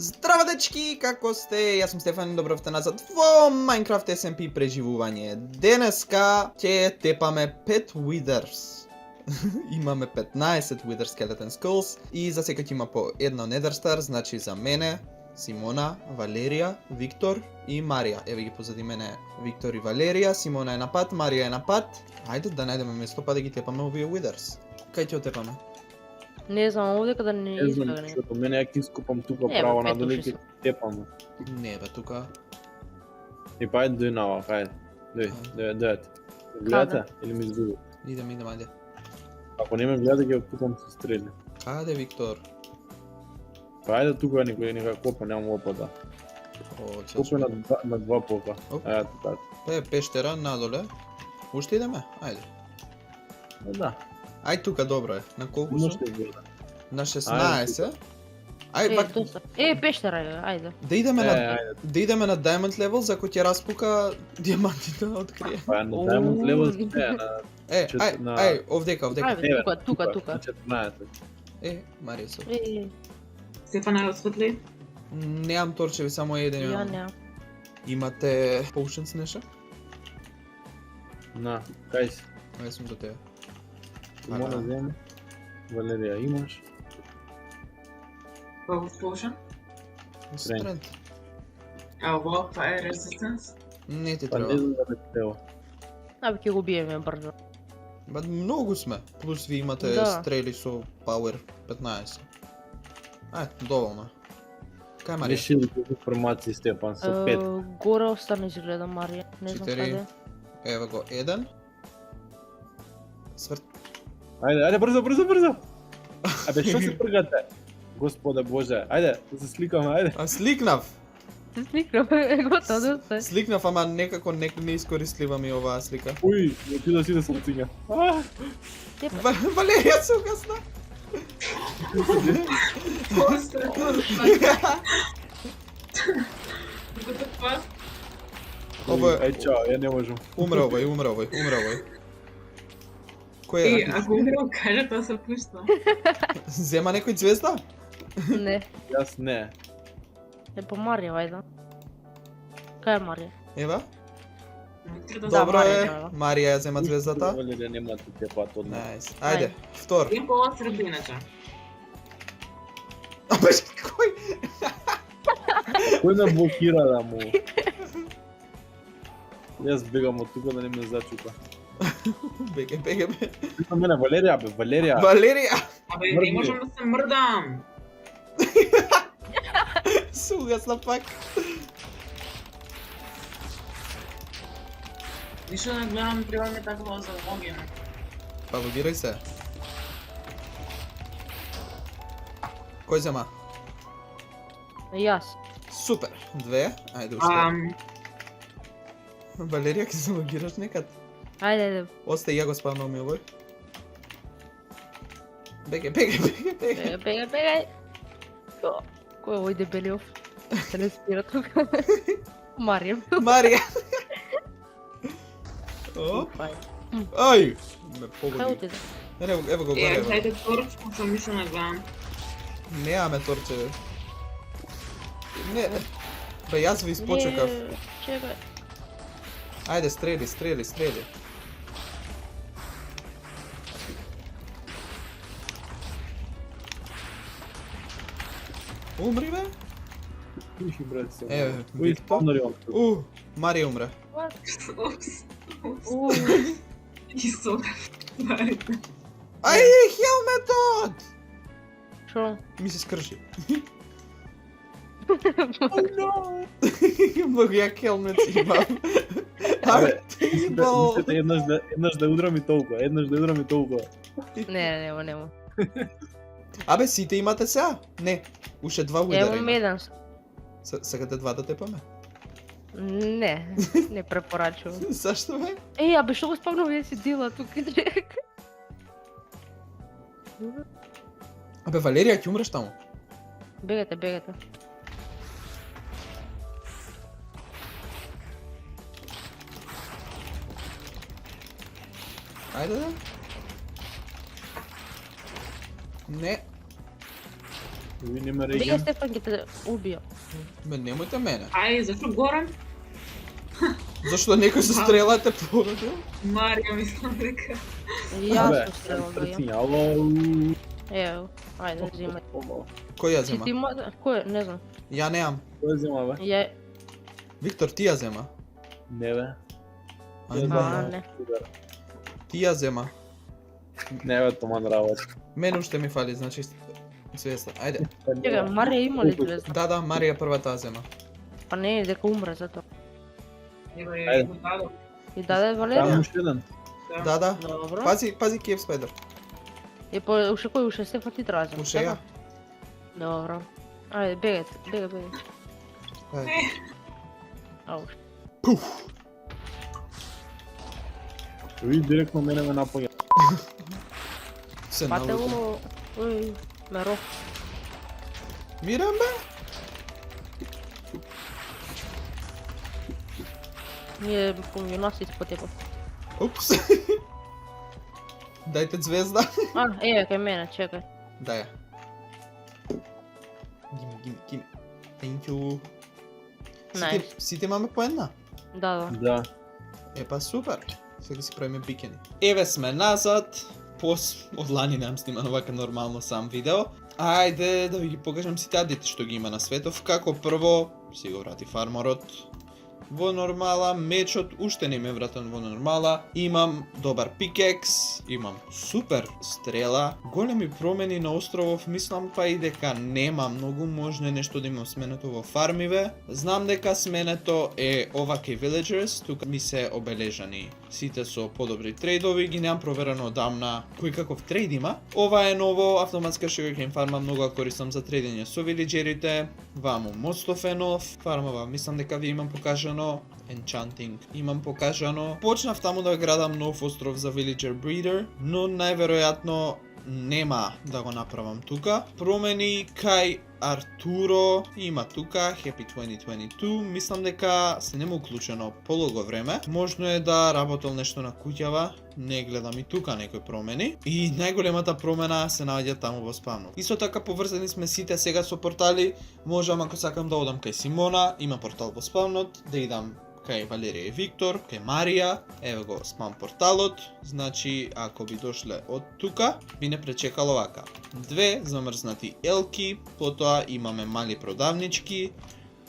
Zdravo dečki, kako ste? Jaz sem Stefan in dobrodošli nazad v Minecraft SMP preživljanje. Deneska će tepame 5 withers. Imame 15 wither skeleton skulls i za sekać ima po jedno nether star, znači za mene, Simona, Valerija, Viktor i Marija. Evo gi pozadi mene Viktor i Valerija, Simona je na pad, Marija je na pad. Ajde da najdemo mjesto pa da gi tepame ovije withers. Kaj će otepame? Ne znam, ovdje kada ne Ne znam, izgleda. защото мене як искупам тука Ево, право пет надолу души и тепам. Не бе, тука. И па ајде дој нава, хајде. Дојате. Гледате или ми изгуби? Idem, ajde. Ако не ме гледа, ќе купам со стрели. Kade, Viktor? Па ајде тука некој нека копа, немам лопата. O, će Копа на два пока. Оп. Ето така. Pa je peštera nadole. Ušte ideme? Ajde. Да. Aj tuka, dobro je. Na koliko su? Можете да. Na 16. Aj, Е, bak, доста. Е, пещера е, ајде. da ideme na, ајде. da ideme na diamond level, za ko će raspuka dijamantita otkrije. Па на Diamond Level сте на E, Čet- aj, na- aj, ovdeka, ovdeka. Ајде, тука. на 14. E, Marija su. Е, Стефана осветли. Nemam torčevi, samo jedan ја imam. немам. Imate potions neša? На, кај си? Aj sam do tebe. Симона зема. Валерија имаш. Focus Potion. Strength. Ово, Fire Resistance. Ne ti Па не treba. знам да ме треба. Абе, ќе го биеме брзо. Ba, mnogo sme. Plus vi imate Da. streli su power 15. Aj, dovoljno. Kaj Marija? Реши ли информации Степан со 5. Горе остана изгледа Марија. Не знам Четири. каде. Evo go, jedan. Svrt. Ајде, брзо. Абе, што се пргате? Господа Боже, ајде, да се сликаме, ајде. A sliknav! Се сликнав, е готово, доста. Sliknav, ama nekako ne iskoristljiva mi ova slika. Уј, ти да си да срциња. Valerija se ugasna! Ovo je, Ај, чао, ја не можам. umre ovaj. Ko je? И ако умрел, каже, тоа се пушта. Zema nekoj zvezda? Не, Јас не. е по Марија, ајде. Кај е Марија? Eva? Да, Dobro Marija je. nema. Marija je zema zvezdata. Валерија нема да те пат од нас. Nice. Ajde, vtor. Имам по средината. A baš koji? Кој ме блокира да му? Јас бегам од тука да не ме зачупа. Bege. Пита мене Валерија, бе, Валерија. Valerija! Абе, Мрди. не можам да се мрдам. Se ugasna pak. Ништо не гледам, треба ми такова за оген. Pa logiraj se. Koj zema? Јас. Super. Dve. Ajde, ušte. Ам, Valerija, ki se logiraš nekad? Ајде, Ostaje ja go spavnom mi ovoj. Bege. Бегај. Кој е овој дебелиов? Се не спира тука. Марија. Marija! O, Ај. aj! Me Кај pogodi. отиде? Evo go gore. е, Evo. хајде торчко, сам ништо не гледам. Nemame torčeve. Ne. Ba jaz vi spočekav. Не, Чекај. Ajde, streli. Umri be? Брат се. Е, Кој Виктор? спомнали он? Marija umre. Упс. Ууу. Исо. Aj, helmetot! Шо? Mi se skrši. Mnogo jak helmet imam. Абе, Artibal! мислите еднаш да удрам и толкова. Не, нема. Абе, сите имате сега? Не. Уште два удара Имам има. еден. Сакате два да тепаме? Не препорачувам. Зашто бе? Еј, абе, што го спомнав ја си дила тука? Абе, Валерија, ќе умреш таму. Бегате. Ајде да. Не. Ви нема Бегај, реген. Стефан, ќе те убија. Ме, немојте мене. Ај, зашто горам? Зашто некој со стрела те породил? Марија, мислам дека. Јас сум стрелал бега. Трцинја, ало. Ево, ајде, взимај. Кој ја Си зема? ти ма... Кој? Не знам. Ја неам. Кој зема, бе? Ја... Виктор, ти ја зема. Не, бе. Ајде, А, не. ти ја зема. Не, бе, томан работа. Мене уште ми фали, значи звезда. Ајде. Чекај, Марија има ли звезда? Да, Марија прва таа зема. Па не, дека умре за тоа. Ева Ајде. е го дадо. И даде Само Валерија? уште еден. Да. Добро. Пази Киев Спайдер. И по уште кој уште Стефан ти тражи? Уште ја. Добро. Ајде, бегај. Ајде. Ау. Ви директно мене ме напоја. Се Пате налутам. го... Уј, меро. Мирам бе? Ние помеѓу нас испод тебе. Упс. Дајте звезда. А, еве кај мене, чекај. Да ја. Гими. Thank you. Најс. Сите имаме по една? Да. Да. Епа супер. Сега си правиме бикини. Еве сме назад. Од лани немам снимано вака нормално сам видео. Ајде да ви ги покажам сите адите што ги има на светов. Како прво си го врати фармерот во нормала, мечот уште не ми е вратен во нормала. Имам добар пикекс, имам супер стрела, големи промени на островов, мислам па и дека нема многу, можно е нешто да имам сменето во фармиве. Знам дека сменето е ова кај Villagers, тука ми се обележани сите со подобри трейдови, ги немам проверено одамна кој каков трейд има. Ова е ново, автоматска sugarcane фарма, многу ја користам за трейдење со вилиџерите. Ваму мостов е нов, фармава, мислам дека ви имам покажано, Enchanting имам покажано. Почнав таму да градам нов остров за Villager Breeder, но најверојатно нема да го направам тука. Промени кај Артуро има тука, Happy 2022, мислам дека се нема уклучено полого време. Можно е да работел нешто на куќава, не гледам и тука некои промени. И најголемата промена се наоѓа таму во спавнот. Исто така поврзани сме сите сега со портали, можам ако сакам да одам кај Симона, има портал во спавнот, да идам кај Валерија и Виктор, кај Марија, еве го спам порталот, значи ако би дошле од тука, би не пречекало вака. Две замрзнати елки, потоа имаме мали продавнички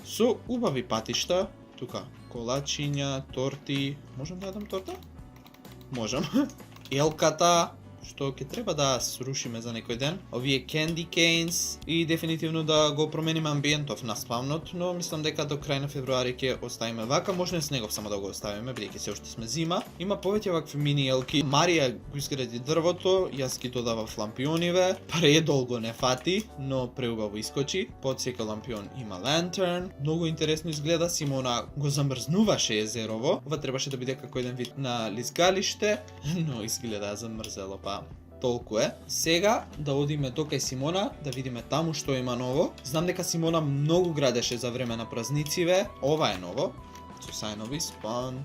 со убави патишта, тука колачиња, торти, можам да јадам торта? Можам. Елката, што ќе треба да срушиме за некој ден. Овие candy canes и дефинитивно да го промениме амбиентов на спавнот, но мислам дека до крај на февруари ќе оставиме вака, можно и снегов само да го оставиме, бидејќи се уште сме зима. Има повеќе вакви мини елки. Марија го изгради дрвото, јас ги додавав лампиониве, предолго не фати, но преубаво искочи. Под секој лампион има лантерн, многу интересно изгледа, Симона го замрзнуваше езерово. Ова требаше да биде како еден вид на лизгалиште, но изгледа замрзело, па толку е. Сега да одиме до кај Симона, да видиме таму што има ново. Знам дека Симона многу градеше за време на празнициве. Ова е ново. Со сајнови, спан.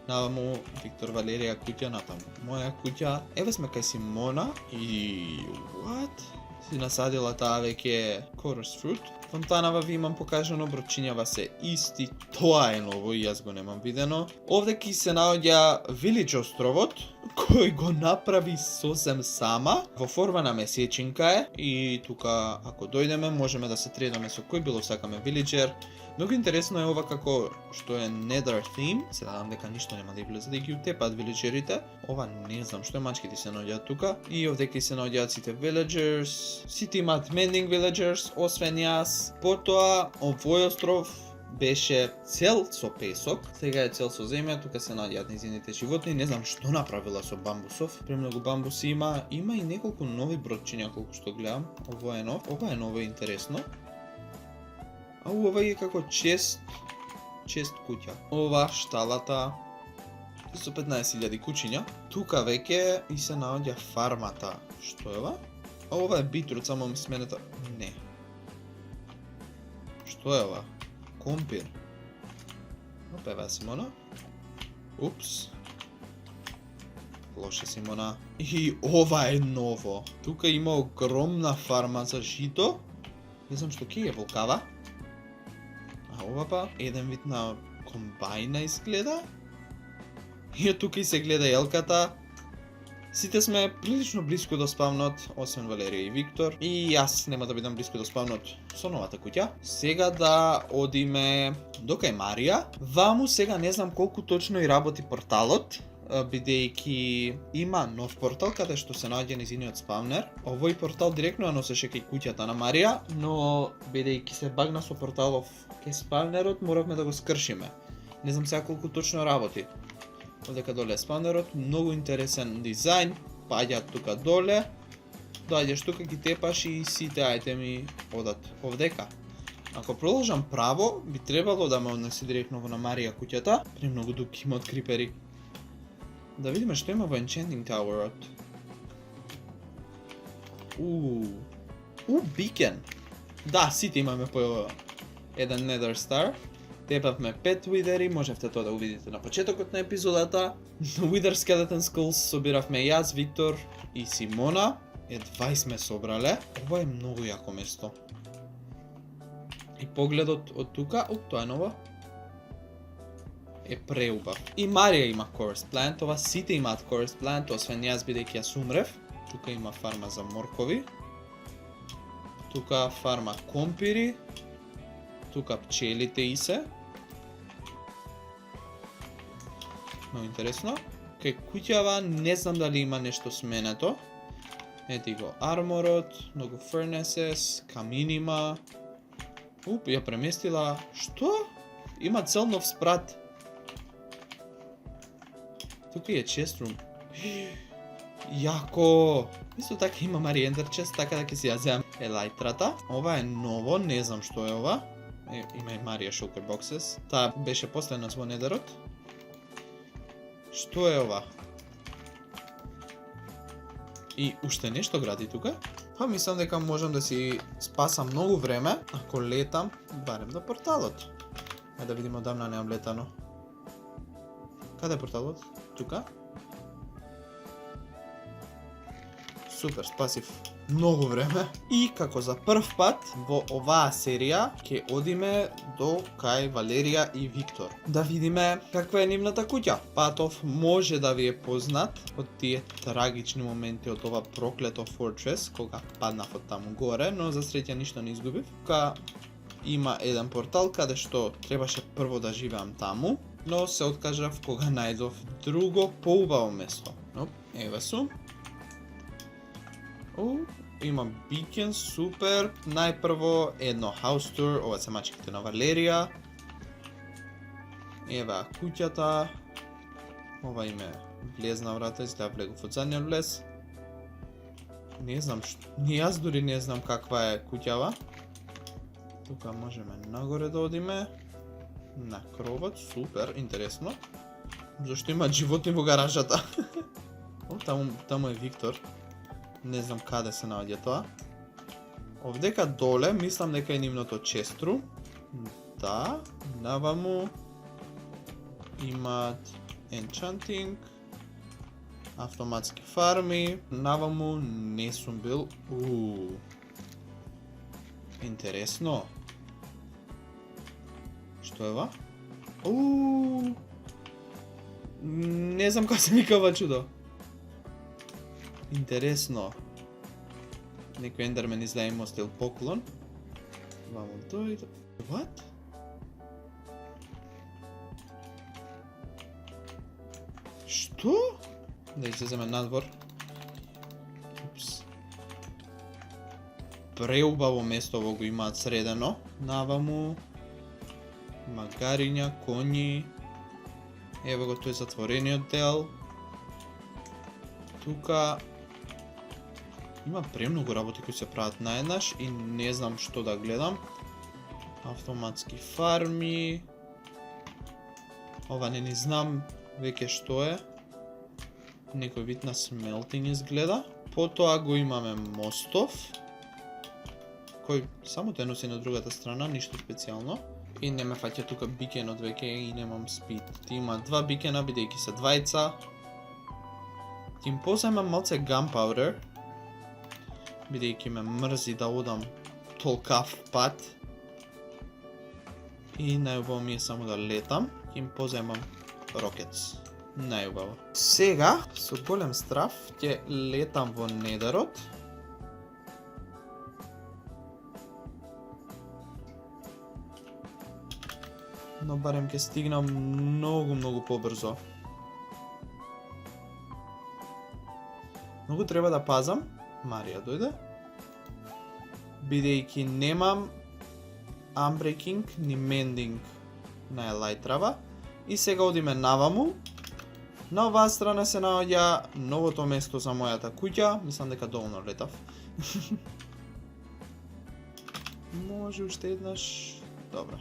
Наваму Виктор, Валерија куќа, натаму моја куќа. Еве сме кај Симона и... What? Си насадила таа веќе chorus fruit. Фонтанава ви имам покажано, брочињава се исти, тоа е ново и јас го немам видено. Овде ки се наоѓа Village островот, кој го направи сосем сама, во форма на месечинка е и тука ако дојдеме можеме да се тредаме со кој било сакаме Villager. Многу интересно е ова како што е Nether theme, се надам дека ништо нема да влезе да ги утепат вилиџерите. Ова не знам што е, мачките се наоѓаат тука и овде ки се наоѓаат сите villagers, сите имаат mending villagers, освен јас. Потоа овој остров беше цел со песок, сега е цел со земја, тука се наоѓаат низините животни, не знам што направила со бамбусов, премногу бамбуси има и неколку нови бродчиња колку што гледам. Ова е ново и интересно. А ова е како чест куќа. Ова шталата со 15.000 кучиња. Тука веќе и се наоѓа фармата. Што е ова? А ова е битрут, само ми сменета. Не. Што е ова? Компир. Опева Симона. Упс. Лоше Симона. И ова е ново. Тука има огромна фарма за жито. Не знам што ки е волкава. А ова па, еден вид на комбајна изгледа. И од тука и се гледа елката. Сите сме прилично близко до спавнот, освен Валерија и Виктор. И јас нема да бидам близко до спавнот со новата куќа. Сега да одиме до кај Марија. Ваму сега не знам колку точно и работи порталот, бидејќи има нов портал каде што се наоѓа низиниот спавнер. Овој портал директно ја носеше кај куќата на Марија, но бидејќи се багна со порталов кај спавнерот, моравме да го скршиме. Не знам сега колку точно работи. Одека доле е спавнерот, многу интересен дизајн, паѓа тука доле, доаѓаш тука, ги тепаш и сите ајтеми одат овдека. Ако продолжам право, би требало да ме однеси директно во на Марија куќата, премногу дуг има од крипери. Да видиме што има во Enchanting Tower-от. Beacon. Да, сите имаме по еден Nether Star. Тепавме 5 Witheri, можевте тоа да го видите на почетокот на епизодата. На Wither Skeleton Skulls собиравме јас, Виктор и Симона. Едва сме собрале. Ова е многу јако место. И погледот од тука, тоа е ново. Е преубав. И Марија има Forest Plant, ова сите имаат Forest Plant, освен јас бидејќи јас умрев. Тука има фарма за моркови. Тука фарма компири. Тука пчелите и се. Много интересно. Кај куќава не знам дали има нешто сменето. Ети го арморот, многу furnaces, камин има. Ја преместила. Што? Има цел нов спрат. Тука е chest room. Јако! Исто така има Мари Ender chest, така да ќе си ја земам елайтрата. Ова е ново, не знам што е ова. Има и Марија Shulker Boxes. Таа беше последна во Недерот. Што е ова? И уште нешто гради тука? Па мислам дека можам да си спасам многу време ако летам барем до порталот. Ајде да видиме, одамна неам летано. Каде е порталот? Тука? Супер, спасив многу време. И како за прв пат во оваа серија ќе одиме до кај Валерија и Виктор. Да видиме каква е нивната куќа. Патов може да ви е познат од тие трагични моменти од ова проклето Fortress, кога паднав од таму горе, но за среќа ништо не изгубив. Тука има еден портал каде што требаше прво да живеам таму, но се откажав кога најдов друго поубаво место. Еве сум. Има Beacon, супер. Најпрво едно house tour, ова се мачките на Валерија. Ева куќата. Ова име влезна врата, изгледа влегов од задниот влез. Не знам што, ни јас дури не знам каква е куќава. Тука можеме нагоре да одиме. На кровот, супер, интересно. Зашто имаат животни во гаражата? Таму е Виктор. Не знам каде се наоѓа тоа. Овдека доле, мислам дека е нивното честру. Да, наваму имаат enchanting, автоматски фарми, наваму не сум бил. Интересно. Што е ова? Не знам како се вика ова чудо. Интересно. Некој ендермен изгледа има стил поклон. Вамо дојде. What? Што? Да излеземе надвор. Упс. Преубаво место во го имаат средено. Наваму. Магариња, коњи. Ево го тој затворениот дел. Тука има премногу работи кои се прават наеднаш и не знам што да гледам. Автоматски фарми. Ова не ни знам веќе што е. Некој вид на смелтинг изгледа. Потоа го имаме мостов, кој само те носи на другата страна, ништо специјално. И не ме фаќа тука бикенот веќе и немам спид. Ти има два бикена, бидејќи се двајца. Тим поземам малце gunpowder, бидејќи ме мрзи да одам толкав пат. И најубаво ми е само да летам, им поземам рокетс. Најубаво. Сега, со голем страв, ќе летам во Недерот. Но барем ќе стигнам многу побрзо. Многу треба да пазам. Марија дојде. Бидејќи немам unbreaking ни mending на елайтрава. И сега одиме наваму. На оваа страна се наоѓа новото место за мојата куќа. Мислам дека доволно летав. Може уште еднаш. Добро.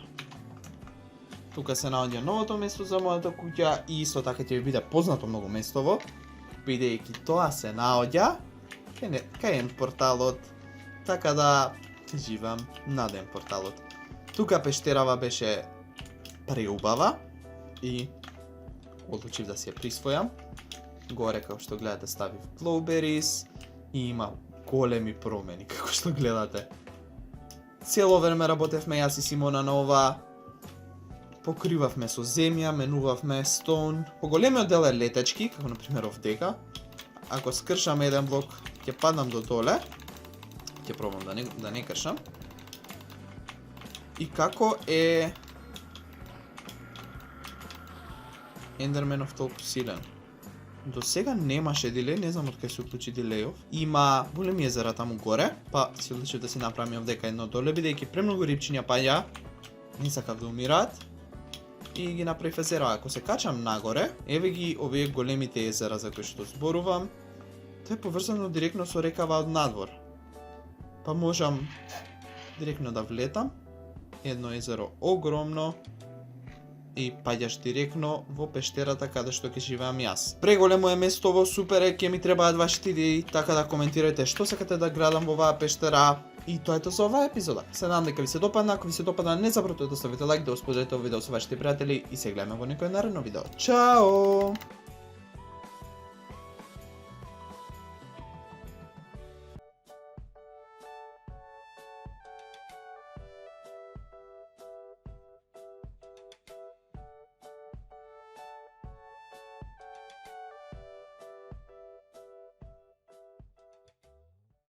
Тука се наоѓа новото место за мојата куќа и исто така ќе ви биде познато многу местово, бидејќи тоа се наоѓа кај енд порталот, така да живам над енд порталот. Тука пештерава беше преубава и одлучив да си ја присвојам. Горе, како што гледате, ставив glowberries и има големи промени, како што гледате. Цело време работевме јас и Симона на ова. Покривавме со земја, менувавме стоун. Поголемиот дел е летечки, како например овдека. Ако скршам еден блок, ќе паднам до доле. Ќе пробам да не кршам. И како е Ендерменов толку силен? До сега немаше дилеј, не знам од кај се уклучи дилејов. Има големи езера таму горе, па се одлучив да си направам овдека едно доле, бидејќи премногу рибчиња паѓа, не сакав да умираат. И ги направив езера. Ако се качам нагоре, еве ги овие големите езера за кои што зборувам. Тоа е поврзано директно со рекава од надвор. Па можам директно да влетам. Едно езеро огромно и паѓаш директно во пештерата каде што ќе живеам јас. Преголемо е местово, супер е, ќе ми требаат вашите идеи, така да коментирајте што сакате да градам во оваа пештера. И тоа е тоа за оваа епизода. Се надам дека ви се допадна, ако ви се допадна не забравете да ставите лайк, да го споделите овој видео со вашите пријатели и се гледаме во некој наредно видео. Чао!